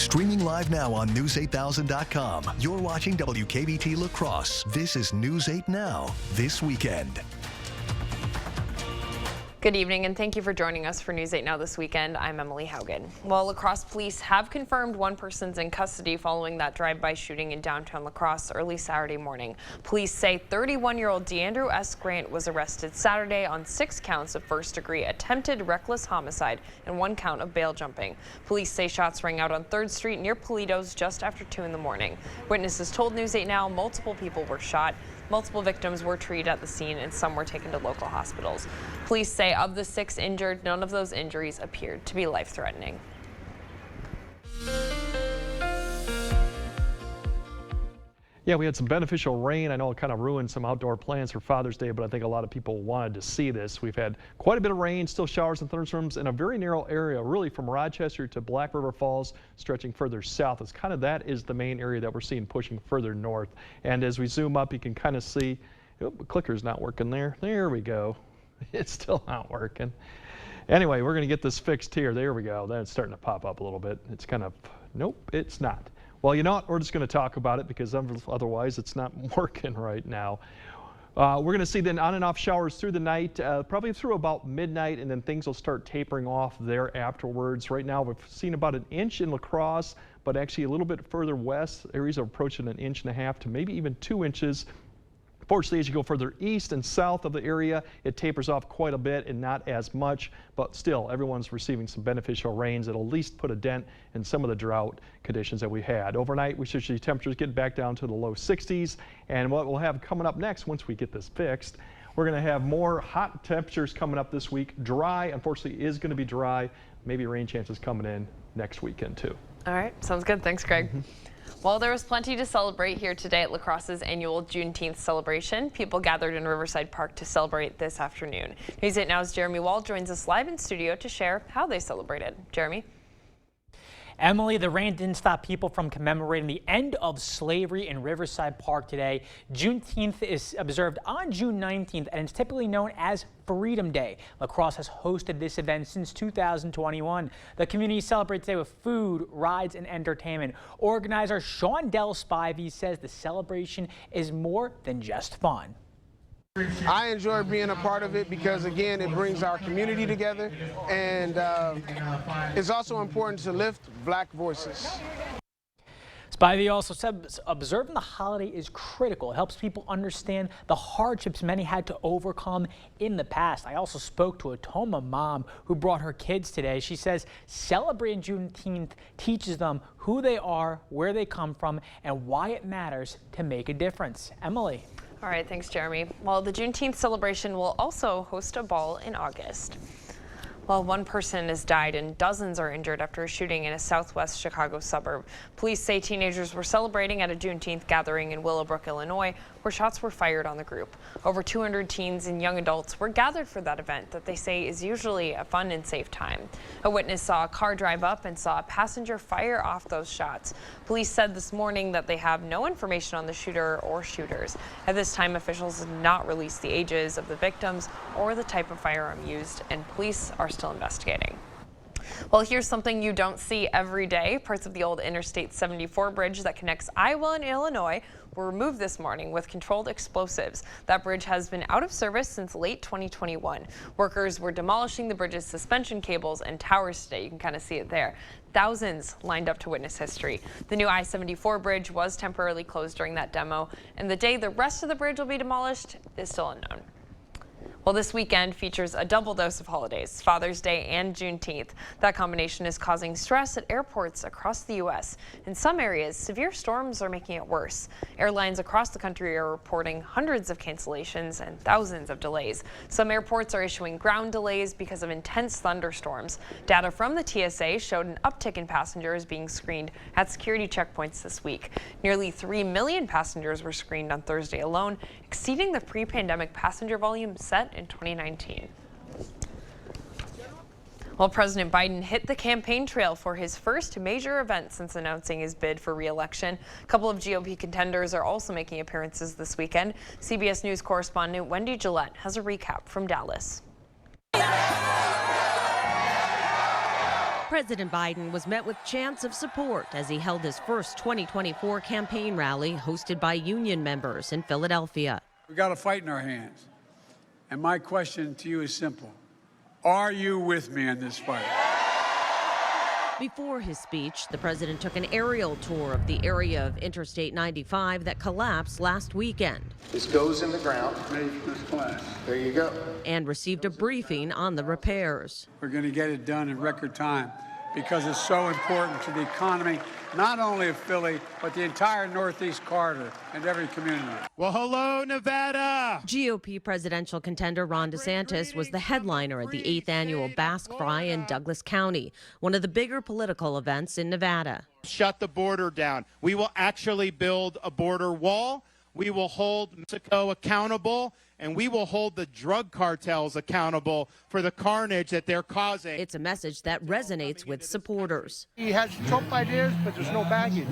Streaming live now on News8000.com. You're watching WKBT La Crosse. This is News 8 Now, this weekend. Good evening and thank you for joining us for News 8 Now this weekend. I'm Emily Haugen. Well, La Crosse police have confirmed one person's in custody following that drive-by shooting in downtown La Crosse early Saturday morning. Police say 31-year-old DeAndrew S. Grant was arrested Saturday on 6 counts of first-degree attempted reckless homicide and 1 count of bail jumping. Police say shots rang out on 3rd Street near Politos just after 2 in the morning. Witnesses told News 8 Now multiple people were shot. Multiple victims were treated at the scene and some were taken to local hospitals. Police say of the 6 injured, none of those injuries appeared to be life-threatening. Yeah, we had some beneficial rain. I know it kind of ruined some outdoor plans for Father's Day, but I think a lot of people wanted to see this. We've had quite a bit of rain, still showers and thunderstorms in a very narrow area, really from Rochester to Black River Falls, stretching further south. It's kind of that is the main area that we're seeing pushing further north. And as we zoom up, you can kind of see, oh, the clicker's not working there. There we go. It's still not working. Anyway, we're going to get this fixed here. There we go. Then it's starting to pop up a little bit. It's kind of, nope, it's not. Well, you know what? We're just going to talk about it because otherwise it's not working right now. We're going to see then on and off showers through the night, probably through about midnight, and then things will start tapering off there afterwards. Right now we've seen about 1 inch in La Crosse, but actually a little bit further west, areas are approaching 1.5 inches to maybe even 2 inches. Fortunately, as you go further east and south of the area, it tapers off quite a bit and not as much, but still everyone's receiving some beneficial rains that'll at least put a dent in some of the drought conditions that we had. Overnight, we should see temperatures getting back down to the low 60s, and what we'll have coming up next once we get this fixed, we're going to have more hot temperatures coming up this week. Dry, unfortunately, is going to be dry. Maybe rain chances coming in next weekend too. All right, sounds good. Thanks, Greg. Well, there was plenty to celebrate here today at La Crosse's annual Juneteenth celebration. People gathered in Riverside Park to celebrate this afternoon. News 8 Now's Jeremy Wall joins us live in studio to share how they celebrated. Jeremy? Emily, the rain didn't stop people from commemorating the end of slavery in Riverside Park today. Juneteenth is observed on June 19th, and it's typically known as Freedom Day. La Crosse has hosted this event since 2021. The community celebrates today with food, rides, and entertainment. Organizer Shondell Spivey says the celebration is more than just fun. I enjoy being a part of it because, again, it brings our community together, and it's also important to lift Black voices. Spivey also said observing the holiday is critical. It helps people understand the hardships many had to overcome in the past. I also spoke to a Toma mom who brought her kids today. She says celebrating Juneteenth teaches them who they are, where they come from, and why it matters to make a difference. Emily. All right, thanks, Jeremy. Well, the Juneteenth celebration will also host a ball in August. Well, 1 person has died and dozens are injured after a shooting in a southwest Chicago suburb. Police say teenagers were celebrating at a Juneteenth gathering in Willowbrook, Illinois, where shots were fired on the group. Over 200 teens and young adults were gathered for that event that they say is usually a fun and safe time. A witness saw a car drive up and saw a passenger fire off those shots. Police said this morning that they have no information on the shooter or shooters. At this time, officials have not released the ages of the victims or the type of firearm used, and police are still investigating. Well, here's something you don't see every day. Parts of the old Interstate 74 bridge that connects Iowa and Illinois were removed this morning with controlled explosives. That bridge has been out of service since late 2021. Workers were demolishing the bridge's suspension cables and towers today. You can kind of see it there. Thousands lined up to witness history. The new I-74 bridge was temporarily closed during that demo, and the day the rest of the bridge will be demolished is still unknown. Well, this weekend features a double dose of holidays, Father's Day and Juneteenth. That combination is causing stress at airports across the U.S. In some areas, severe storms are making it worse. Airlines across the country are reporting hundreds of cancellations and thousands of delays. Some airports are issuing ground delays because of intense thunderstorms. Data from the TSA showed an uptick in passengers being screened at security checkpoints this week. Nearly 3 million passengers were screened on Thursday alone, exceeding the pre-pandemic passenger volume set in 2019. Well, President Biden hit the campaign trail for his first major event since announcing his bid for re-election. A couple of GOP contenders are also making appearances this weekend. CBS News correspondent Wendy Gillette has a recap from Dallas. President Biden was met with chants of support as he held his first 2024 campaign rally hosted by union members in Philadelphia. We got a fight in our hands. And my question to you is simple. Are you with me in this fight? Before his speech, the president took an aerial tour of the area of Interstate 95 that collapsed last weekend. This goes in the ground. There you go. And received a briefing on the repairs. We're going to get it done in record time because it's so important to the economy, not only of Philly, but the entire Northeast corridor and every community. Well, hello, Nevada! GOP presidential contender Ron DeSantis was the headliner at the 8th annual Basque Fry in Douglas County, one of the bigger political events in Nevada. Shut the border down. We will actually build a border wall. We will hold Mexico accountable, and we will hold the drug cartels accountable for the carnage that they're causing. It's a message that resonates with supporters. He has Trump ideas, but there's no baggage.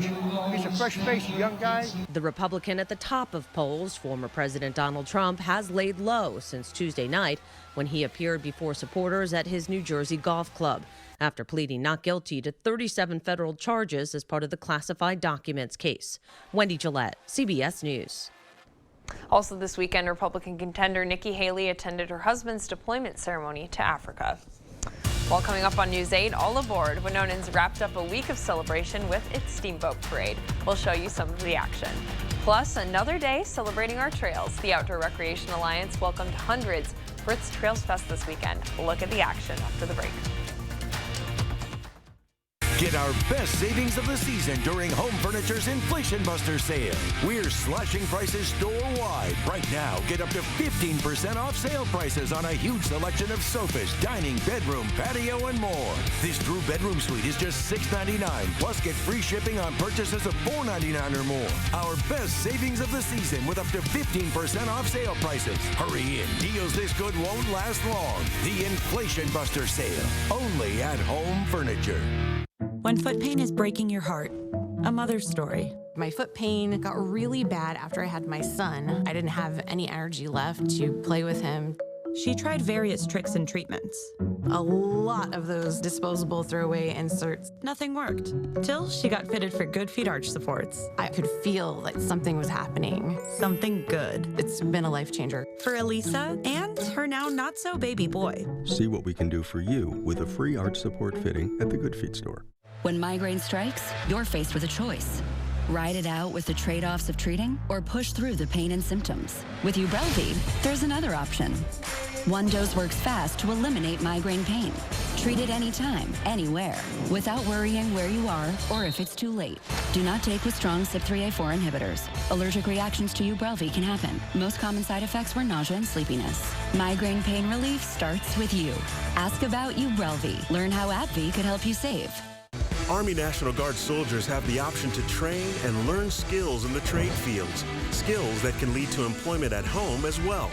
He's a fresh face, a young guy. The Republican at the top of polls, former President Donald Trump, has laid low since Tuesday night when he appeared before supporters at his New Jersey golf club after pleading not guilty to 37 federal charges as part of the classified documents case. Wendy Gillette, CBS News. Also this weekend, Republican contender Nikki Haley attended her husband's deployment ceremony to Africa. While coming up on News 8, all aboard, Winonans wrapped up a week of celebration with its Steamboat Parade. We'll show you some of the action. Plus, another day celebrating our trails. The Outdoor Recreation Alliance welcomed hundreds for its Trails Fest this weekend. We'll look at the action after the break. Get our best savings of the season during Home Furniture's Inflation Buster sale. We're slashing prices store-wide. Right now, get up to 15% off sale prices on a huge selection of sofas, dining, bedroom, patio, and more. This Drew bedroom suite is just $6.99. Plus, get free shipping on purchases of $4.99 or more. Our best savings of the season with up to 15% off sale prices. Hurry in. Deals this good won't last long. The Inflation Buster sale. Only at Home Furniture. When foot pain is breaking your heart, a mother's story. My foot pain got really bad after I had my son. I didn't have any energy left to play with him. She tried various tricks and treatments. A lot of those disposable throwaway inserts. Nothing worked, till she got fitted for Good Feet arch supports. I could feel like something was happening. Something good. It's been a life changer. For Elisa and her now not-so-baby boy. See what we can do for you with a free arch support fitting at the Good Feet store. When migraine strikes, you're faced with a choice. Ride it out with the trade-offs of treating or push through the pain and symptoms. With Ubrelvy, there's another option. One dose works fast to eliminate migraine pain. Treat it anytime, anywhere, without worrying where you are or if it's too late. Do not take with strong CYP3A4 inhibitors. Allergic reactions to Ubrelvy can happen. Most common side effects were nausea and sleepiness. Migraine pain relief starts with you. Ask about Ubrelvy. Learn how AbbVie could help you save. Army National Guard soldiers have the option to train and learn skills in the trade fields, skills that can lead to employment at home as well.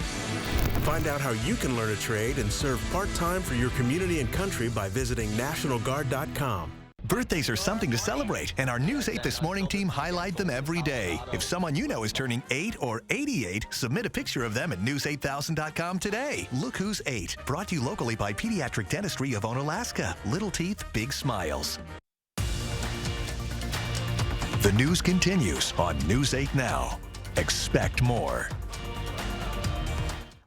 Find out how you can learn a trade and serve part-time for your community and country by visiting NationalGuard.com. Birthdays are something to celebrate, and our News 8 This Morning team highlight them every day. If someone you know is turning 8 or 88, submit a picture of them at news8000.com today. Look Who's 8, brought to you locally by Pediatric Dentistry of Onalaska. Little teeth, big smiles. The news continues on News 8 Now. Expect more.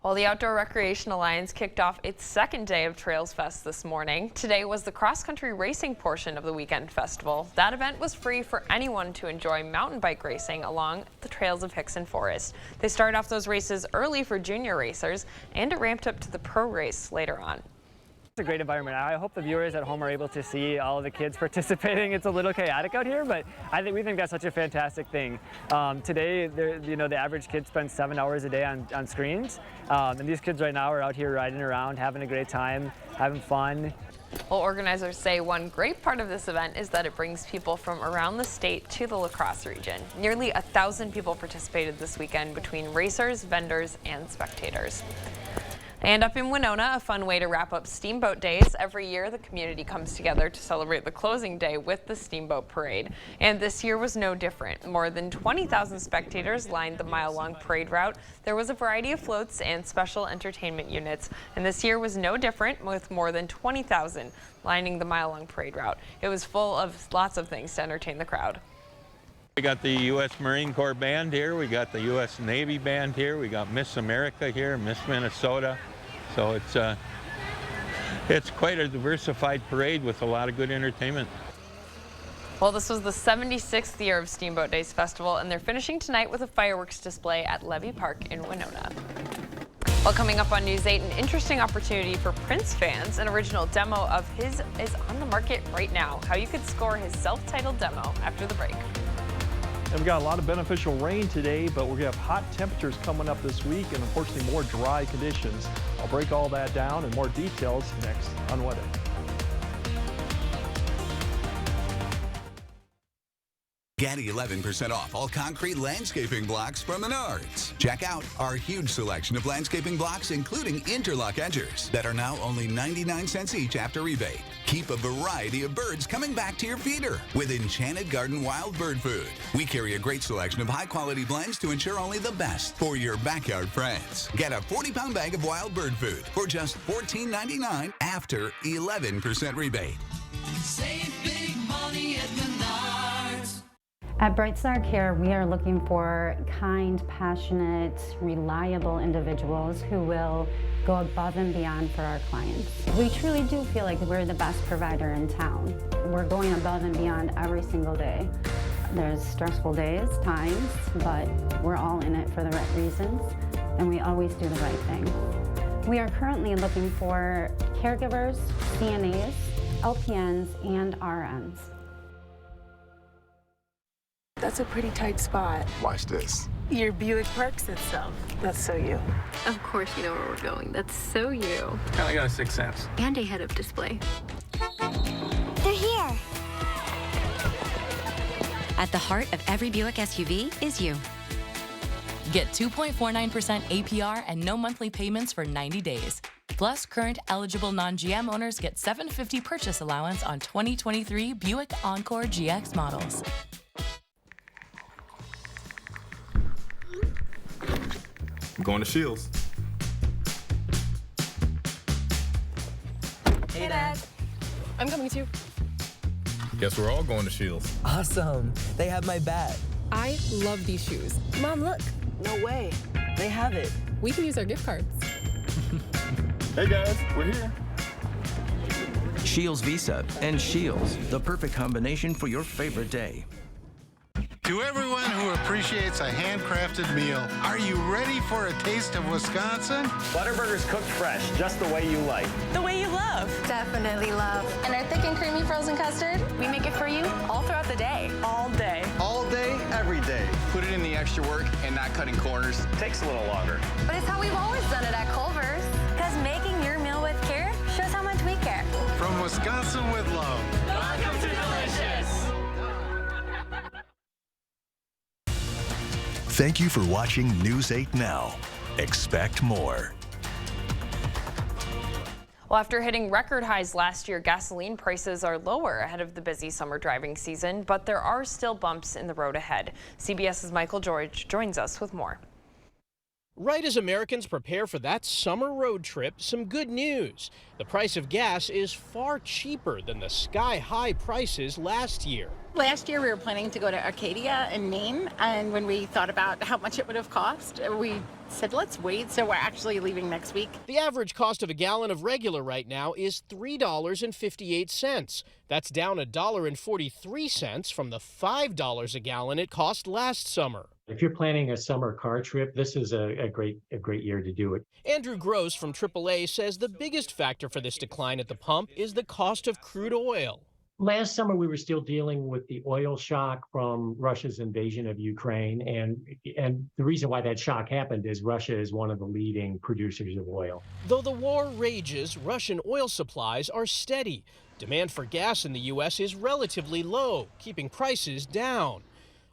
Well, the Outdoor Recreation Alliance kicked off its second day of Trails Fest this morning. Today was the cross-country racing portion of the weekend festival. That event was free for anyone to enjoy mountain bike racing along the trails of Hickson Forest. They started off those races early for junior racers, and it ramped up to the pro race later on. It's a great environment. I hope the viewers at home are able to see all of the kids participating. It's a little chaotic out here, but we think that's such a fantastic thing. Today, the average kid spends 7 hours a day on screens, and these kids right now are out here riding around, having a great time, having fun. Well, organizers say one great part of this event is that it brings people from around the state to the La Crosse region. Nearly 1,000 people participated this weekend between racers, vendors, and spectators. And up in Winona, a fun way to wrap up Steamboat Days. Every year, the community comes together to celebrate the closing day with the Steamboat Parade. And this year was no different. More than 20,000 spectators lined the mile-long parade route. There was a variety of floats and special entertainment units. And this year was no different, with more than 20,000 lining the mile-long parade route. It was full of lots of things to entertain the crowd. We got the U.S. Marine Corps band here, we got the U.S. Navy band here, we got Miss America here, Miss Minnesota. So it's quite a diversified parade with a lot of good entertainment. Well, this was the 76th year of Steamboat Days Festival, and they're finishing tonight with a fireworks display at Levy Park in Winona. Well, coming up on News 8, an interesting opportunity for Prince fans. An original demo of his is on the market right now. How you could score his self-titled demo after the break. And we got a lot of beneficial rain today, but we're going to have hot temperatures coming up this week and unfortunately more dry conditions. I'll break all that down and more details next on weather. Get 11% off all concrete landscaping blocks from Menards. Check out our huge selection of landscaping blocks, including interlock edgers, that are now only 99 cents each after rebate. Keep a variety of birds coming back to your feeder with Enchanted Garden Wild Bird Food. We carry a great selection of high-quality blends to ensure only the best for your backyard friends. Get a 40-pound bag of wild bird food for just $14.99 after 11% rebate. Save big money at Menards. At Bright Star Care, we are looking for kind, passionate, reliable individuals who will go above and beyond for our clients. We truly do feel like we're the best provider in town. We're going above and beyond every single day. There's stressful days, times, but we're all in it for the right reasons, and we always do the right thing. We are currently looking for caregivers, CNAs, LPNs, and RNs. That's a pretty tight spot. Watch this. Your Buick parks itself. That's so you. Of course you know where we're going. That's so you. I got a 6th sense. And a head-up display. They're here. At the heart of every Buick SUV is you. Get 2.49% APR and no monthly payments for 90 days. Plus, current eligible non-GM owners get $750 purchase allowance on 2023 Buick Encore GX models. I'm going to Shields. Hey, Dad. I'm coming too. Guess we're all going to Shields. Awesome. They have my bat. I love these shoes. Mom, look. No way. They have it. We can use our gift cards. Hey, guys. We're here. Shields Visa and Shields, the perfect combination for your favorite day. To everyone who appreciates a handcrafted meal, are you ready for a taste of Wisconsin? Butterburger's cooked fresh, just the way you like. The way you love. Definitely love. And our thick and creamy frozen custard, we make it for you all throughout the day. All day. All day, every day. Put it in the extra work and not cutting corners. Takes a little longer. But it's how we've always done it at Culver's. Because making your meal with care shows how much we care. From Wisconsin with love. Welcome to Delicious. Thank you for watching News 8 Now. Expect more. Well, after hitting record highs last year, gasoline prices are lower ahead of the busy summer driving season, but there are still bumps in the road ahead. CBS's Michael George joins us with more. Right as Americans prepare for that summer road trip, some good news. The price of gas is far cheaper than the sky-high prices last year. Last year we were planning to go to Arcadia in Maine, and when we thought about how much it would have cost, we said let's wait, so we're actually leaving next week. The average cost of a gallon of regular right now is $3.58. That's down $1.43 from the $5 a gallon it cost last summer. If you're planning a summer car trip, this is a great year to do it. Andrew Gross from AAA says the biggest factor for this decline at the pump is the cost of crude oil. Last summer, we were still dealing with the oil shock from Russia's invasion of Ukraine. And the reason why that shock happened is Russia is one of the leading producers of oil. Though the war rages, Russian oil supplies are steady. Demand for gas in the U.S. is relatively low, keeping prices down.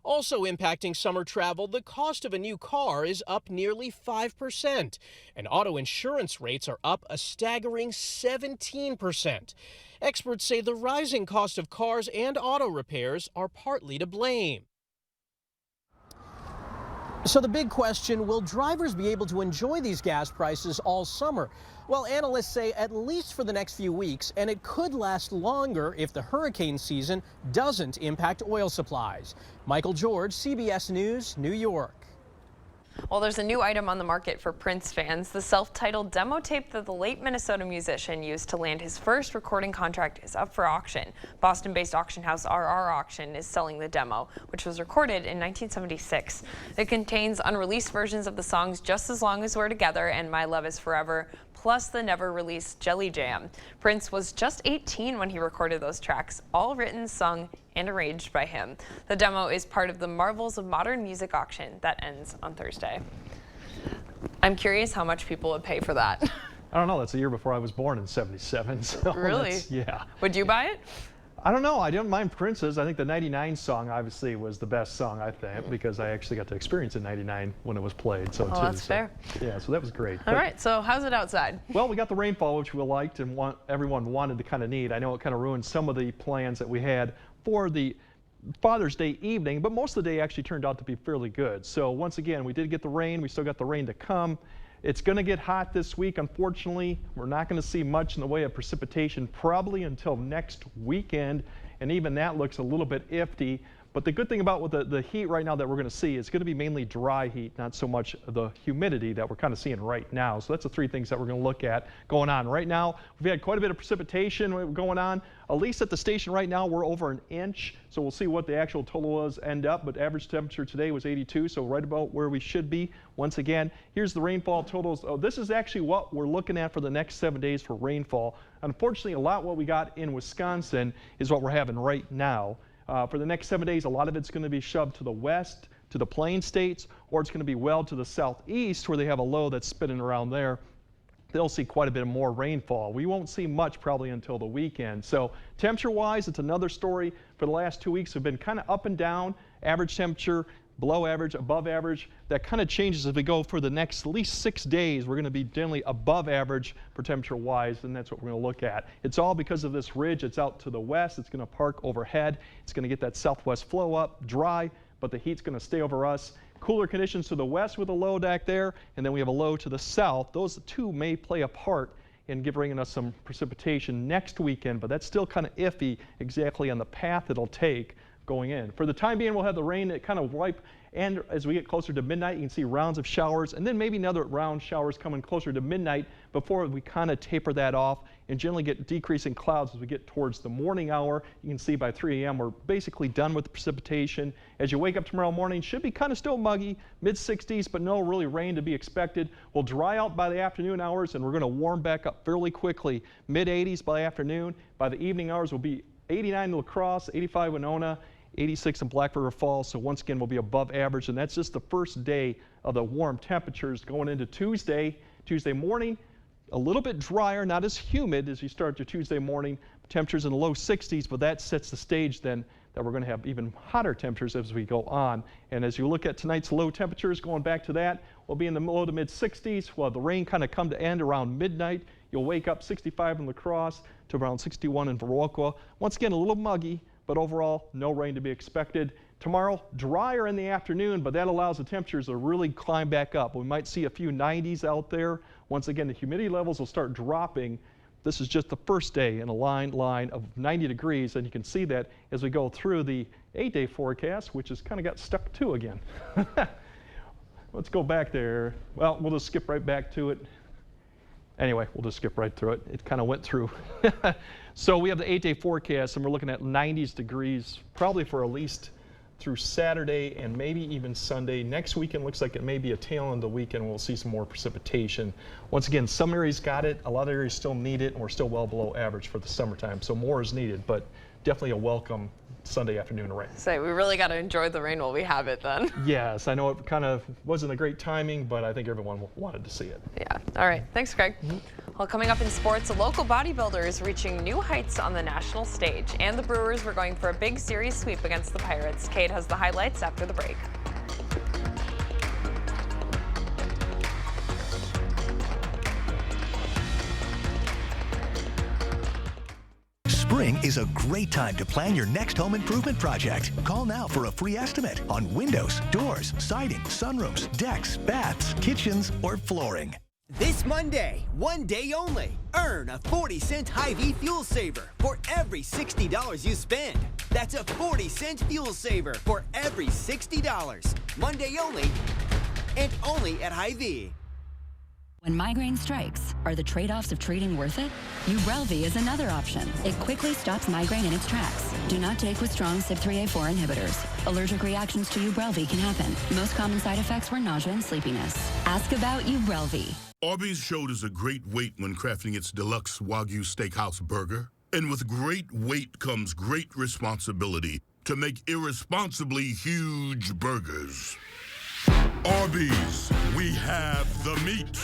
Also impacting summer travel, the cost of a new car is up nearly 5%, and auto insurance rates are up a staggering 17%. Experts say the rising cost of cars and auto repairs are partly to blame. So the big question, will drivers be able to enjoy these gas prices all summer? Well, analysts say at least for the next few weeks, and it could last longer if the hurricane season doesn't impact oil supplies. Michael George, CBS News, New York. Well, there's a new item on the market for Prince fans. The self-titled demo tape that the late Minnesota musician used to land his first recording contract is up for auction. Boston-based auction house RR Auction is selling the demo, which was recorded in 1976. It contains unreleased versions of the songs Just As Long As We're Together and My Love Is Forever, plus the never-released Jelly Jam. Prince was just 18 when he recorded those tracks, all written, sung, and arranged by him. The demo is part of the Marvels of Modern Music auction that ends on Thursday. I'm curious how much people would pay for that. I don't know. That's the year before I was born in '77. So really? Yeah. Would you buy it? I don't know. I don't mind Prince's. I think the '99 song obviously was the best song, I think, because I actually got to experience it in '99 when it was played. So that's fair. Yeah, so that was great. All right, so how's it outside? Well, we got the rainfall, which we liked and everyone wanted to kind of need. I know it kind of ruined some of the plans that we had for the Father's Day evening, but most of the day actually turned out to be fairly good. So once again, we did get the rain. We still got the rain to come. It's going to get hot this week. Unfortunately, we're not going to see much in the way of precipitation probably until next weekend, and even that looks a little bit iffy. But the good thing about with the heat right now that we're going to see is going to be mainly dry heat, not so much the humidity that we're kind of seeing right now. So that's the three things that we're going to look at going on. Right now, we've had quite a bit of precipitation going on. At least at the station right now, we're over an inch. So we'll see what the actual total was end up. But average temperature today was 82, so right about where we should be. Once again, here's the rainfall totals. Oh, this is actually what we're looking at for the next 7 days for rainfall. Unfortunately, a lot what we got in Wisconsin is what we're having right now. For the next 7 days, a lot of it's going to be shoved to the west, to the plain states, or it's going to be well to the southeast where they have a low that's spinning around there. They'll see quite a bit more rainfall. We won't see much probably until the weekend. So temperature-wise, it's another story. For the last 2 weeks, have been kind of up and down. Average temperature, below average, above average. That kind of changes as we go for the next at least 6 days. We're going to be generally above average for temperature-wise, and that's what we're going to look at. It's all because of this ridge. It's out to the west. It's going to park overhead. It's going to get that southwest flow up, dry, but the heat's going to stay over us. Cooler conditions to the west with a low back there, and then we have a low to the south. Those two may play a part in bringing us some precipitation next weekend, but that's still kind of iffy exactly on the path it'll take going in. For the time being, we'll have the rain that kind of wipe, and as we get closer to midnight, you can see rounds of showers, and then maybe another round showers coming closer to midnight before we kind of taper that off and generally get decreasing clouds as we get towards the morning hour. You can see by 3 a.m. we're basically done with the precipitation. As you wake up tomorrow morning, should be kind of still muggy, mid-60s, but no really rain to be expected. We'll dry out by the afternoon hours, and we're going to warm back up fairly quickly. Mid-80s by afternoon. By the evening hours, we'll be 89 in La Crosse, 85 Winona, 86 in Black River Falls, so once again we'll be above average, and that's just the first day of the warm temperatures going into Tuesday morning. A little bit drier, not as humid as you start your Tuesday morning. Temperatures in the low 60s, but that sets the stage then that we're going to have even hotter temperatures as we go on. And as you look at tonight's low temperatures, going back to that, we'll be in the low to mid 60s. Well, the rain kind of come to end around midnight. You'll wake up 65 in La Crosse to around 61 in Viroqua. Once again, a little muggy, but overall, no rain to be expected. Tomorrow, drier in the afternoon, but that allows the temperatures to really climb back up. We might see a few 90s out there. Once again, the humidity levels will start dropping. This is just the first day in a line of 90 degrees, and you can see that as we go through the 8-day forecast, which has kind of got stuck to again. Let's go back there. Well, we'll just skip right back to it. Anyway, we'll just skip right through it. It kind of went through. So we have the 8-day forecast, and we're looking at 90s degrees, probably for at least through Saturday and maybe even Sunday. Next weekend looks like it may be a tail end of the weekend. We'll see some more precipitation. Once again, some areas got it, a lot of areas still need it, and we're still well below average for the summertime. So more is needed, but definitely a welcome Sunday afternoon rain. So we really got to enjoy the rain while we have it then. Yes, I know it kind of wasn't a great timing, but I think everyone wanted to see it. Yeah. All right. Thanks, Greg. Well, coming up in sports, a local bodybuilder is reaching new heights on the national stage, and the Brewers were going for a big series sweep against the Pirates. Kate has the highlights after the break. Spring is a great time to plan your next home improvement project. Call now for a free estimate on windows, doors, siding, sunrooms, decks, baths, kitchens, or flooring. This Monday, one day only, earn a 40-cent Hy-Vee fuel saver for every $60 you spend. That's a 40-cent fuel saver for every $60. Monday only, and only at Hy-Vee. When migraine strikes, are the trade-offs of treating worth it? Ubrelvy is another option. It quickly stops migraine in its tracks. Do not take with strong CYP3A4 inhibitors. Allergic reactions to Ubrelvy can happen. Most common side effects were nausea and sleepiness. Ask about Ubrelvy. Arby's showed us a great weight when crafting its deluxe Wagyu Steakhouse burger. And with great weight comes great responsibility to make irresponsibly huge burgers. Arby's, we have the meat.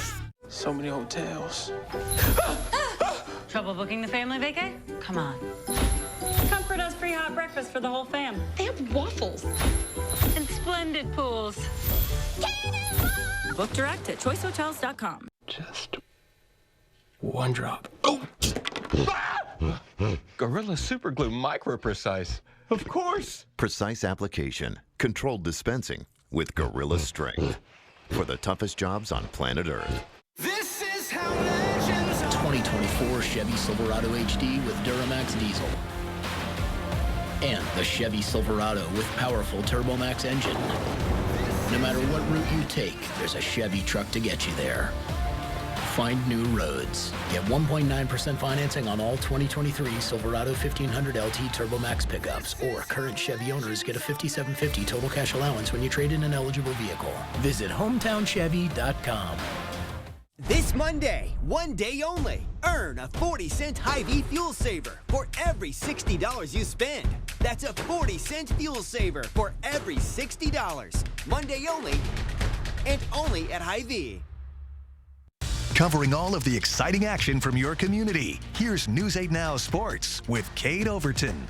So many hotels. Trouble booking the family vacay? Come on. Comfort does free hot breakfast for the whole fam. They have waffles. And splendid pools. Book direct at choicehotels.com. Just one drop. Oh! Gorilla Super Glue Micro Precise. Of course. Precise application, controlled dispensing with Gorilla Strength for the toughest jobs on planet Earth. This is how legends 2024 Chevy Silverado HD with Duramax diesel. And the Chevy Silverado with powerful TurboMax engine. No matter what route you take, there's a Chevy truck to get you there. Find new roads. Get 1.9% financing on all 2023 Silverado 1500 LT TurboMax pickups, or current Chevy owners get a $5,750 total cash allowance when you trade in an eligible vehicle. Visit HometownChevy.com. This Monday, one day only, earn a 40-cent Hy-Vee fuel saver for every $60 you spend. That's a 40-cent fuel saver for every $60. Monday only, and only at Hy-Vee. Covering all of the exciting action from your community, here's News 8 Now Sports with Kate Overton.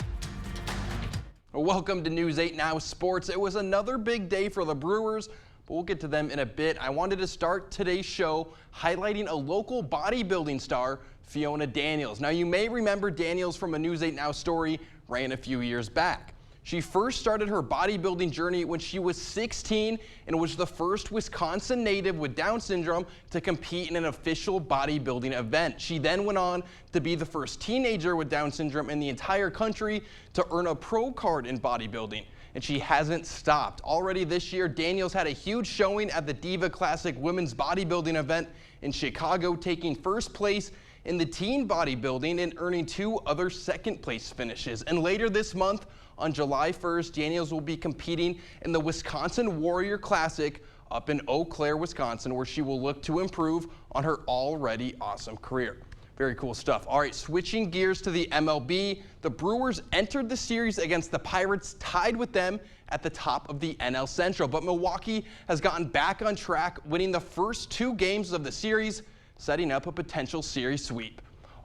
Welcome to News 8 Now Sports. It was another big day for the Brewers, but we'll get to them in a bit. I wanted to start today's show highlighting a local bodybuilding star, Fiona Daniels. Now, you may remember Daniels from a News 8 Now story ran a few years back. She first started her bodybuilding journey when she was 16 and was the first Wisconsin native with Down syndrome to compete in an official bodybuilding event. She then went on to be the first teenager with Down syndrome in the entire country to earn a pro card in bodybuilding. And she hasn't stopped. Already this year, Daniels had a huge showing at the Diva Classic women's bodybuilding event in Chicago, taking first place in the teen bodybuilding and earning 2 other second place finishes. And later this month, on July 1st, Daniels will be competing in the Wisconsin Warrior Classic up in Eau Claire, Wisconsin, where she will look to improve on her already awesome career. Very cool stuff. All right, switching gears to the MLB, the Brewers entered the series against the Pirates, tied with them at the top of the NL Central. But Milwaukee has gotten back on track, winning the first 2 games of the series, setting up a potential series sweep.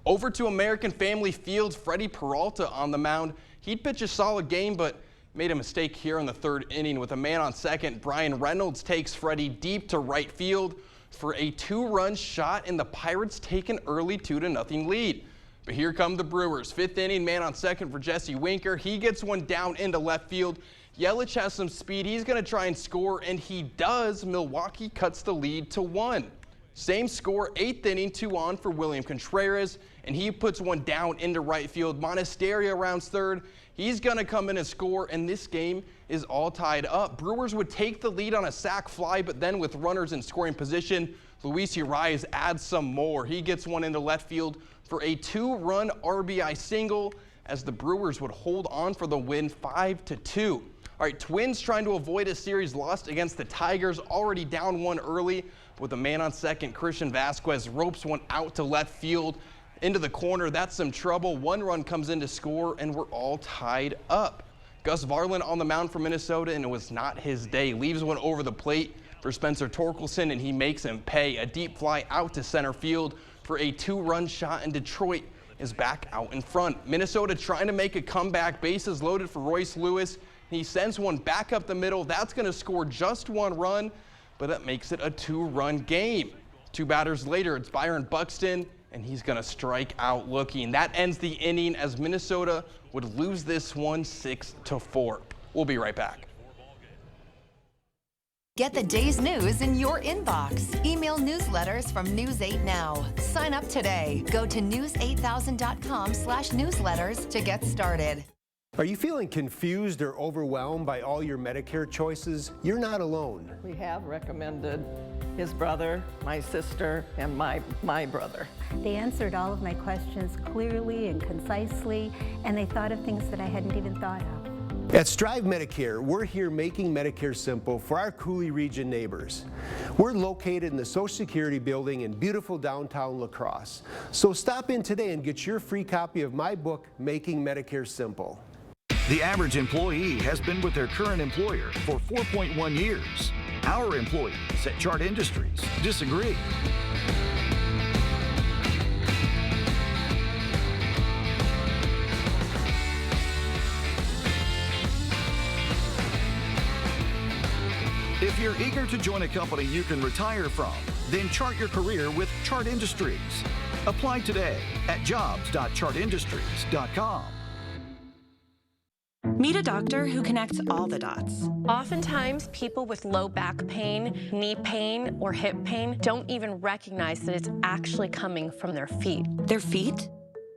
Over to American Family Field, Freddie Peralta on the mound. He'd pitch a solid game, but made a mistake here in the 3rd inning with a man on second. Brian Reynolds takes Freddie deep to right field for a 2-run shot, and the Pirates take an early 2-0 lead. But here come the Brewers. 5th inning, man on second for Jesse Winker. He gets one down into left field. Yelich has some speed. He's going to try and score, and he does. Milwaukee cuts the lead to 1. Same score, 8th inning, 2 on for William Contreras, and he puts one down into right field. Monasterio rounds 3rd. He's going to come in and score, and this game is all tied up. Brewers would take the lead on a sac fly, but then with runners in scoring position, Luis Urias adds some more. He gets one into left field for a 2-run RBI single as the Brewers would hold on for the win 5-2. All right, Twins trying to avoid a series lost against the Tigers, already down 1 early. With a man on second, Christian Vasquez ropes one out to left field into the corner. That's some trouble. 1 run comes in to score, and we're all tied up. Gus Varland on the mound for Minnesota, and it was not his day. Leaves one over the plate for Spencer Torkelson, and he makes him pay. A deep fly out to center field for a 2-run shot, and Detroit is back out in front. Minnesota trying to make a comeback. Bases loaded for Royce Lewis. He sends one back up the middle. That's going to score just 1 run, but that makes it a 2-run game. 2 batters later, it's Byron Buxton, and he's going to strike out looking. That ends the inning as Minnesota would lose this one 6-4. We'll be right back. Get the day's news in your inbox. Email newsletters from News 8 Now. Sign up today. Go to news8000.com/newsletters to get started. Are you feeling confused or overwhelmed by all your Medicare choices? You're not alone. We have recommended his brother, my sister, and my brother. They answered all of my questions clearly and concisely, and they thought of things that I hadn't even thought of. At Strive Medicare, we're here making Medicare simple for our Cooley region neighbors. We're located in the Social Security building in beautiful downtown La Crosse. So stop in today and get your free copy of my book, Making Medicare Simple. The average employee has been with their current employer for 4.1 years. Our employees at Chart Industries disagree. If you're eager to join a company you can retire from, then chart your career with Chart Industries. Apply today at jobs.chartindustries.com. Meet a doctor who connects all the dots. Oftentimes, people with low back pain, knee pain, or hip pain don't even recognize that it's actually coming from their feet. Their feet?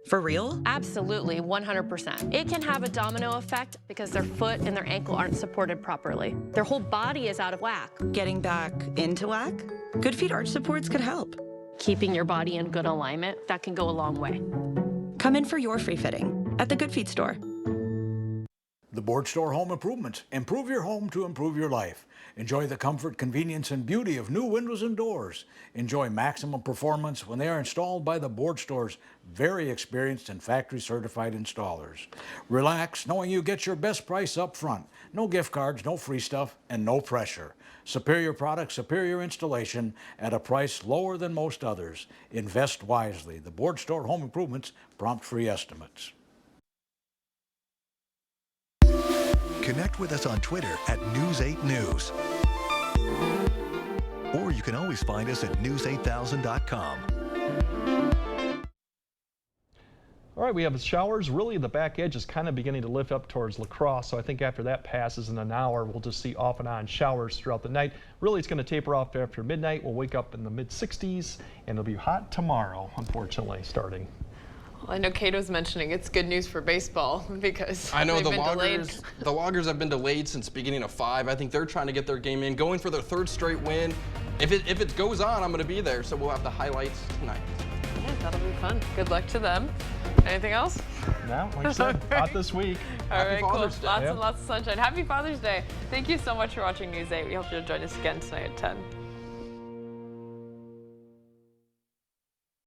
For real? Absolutely, 100%. It can have a domino effect because their foot and their ankle aren't supported properly. Their whole body is out of whack. Getting back into whack? Good Feet arch supports could help. Keeping your body in good alignment, that can go a long way. Come in for your free fitting at the Good Feet store. The Board Store Home Improvements. Improve your home to improve your life. Enjoy the comfort, convenience, and beauty of new windows and doors. Enjoy maximum performance when they are installed by the Board Store's very experienced and factory-certified installers. Relax knowing you get your best price up front. No gift cards, no free stuff, and no pressure. Superior product, superior installation at a price lower than most others. Invest wisely. The Board Store Home Improvements. Prompt free estimates. Connect with us on Twitter at News8News. Or you can always find us at news8000.com. All right, we have showers. Really, the back edge is kind of beginning to lift up towards La Crosse, so I think after that passes in an hour, we'll just see off and on showers throughout the night. Really, it's going to taper off after midnight. We'll wake up in the mid-60s, and it'll be hot tomorrow, unfortunately, starting. Well, I know Cato's mentioning it's good news for baseball because I know they've the been Loggers. delayed. The Loggers have been delayed since beginning of 5. I think they're trying to get their game in, going for their 3rd straight win. If it goes on, I'm going to be there. So we'll have the highlights tonight. Yeah, that'll be fun. Good luck to them. Anything else? No, like I said, not this week. All right, cool. Father's Day. Lots and lots of sunshine. Happy Father's Day. Thank you so much for watching News 8. We hope you'll join us again tonight at 10.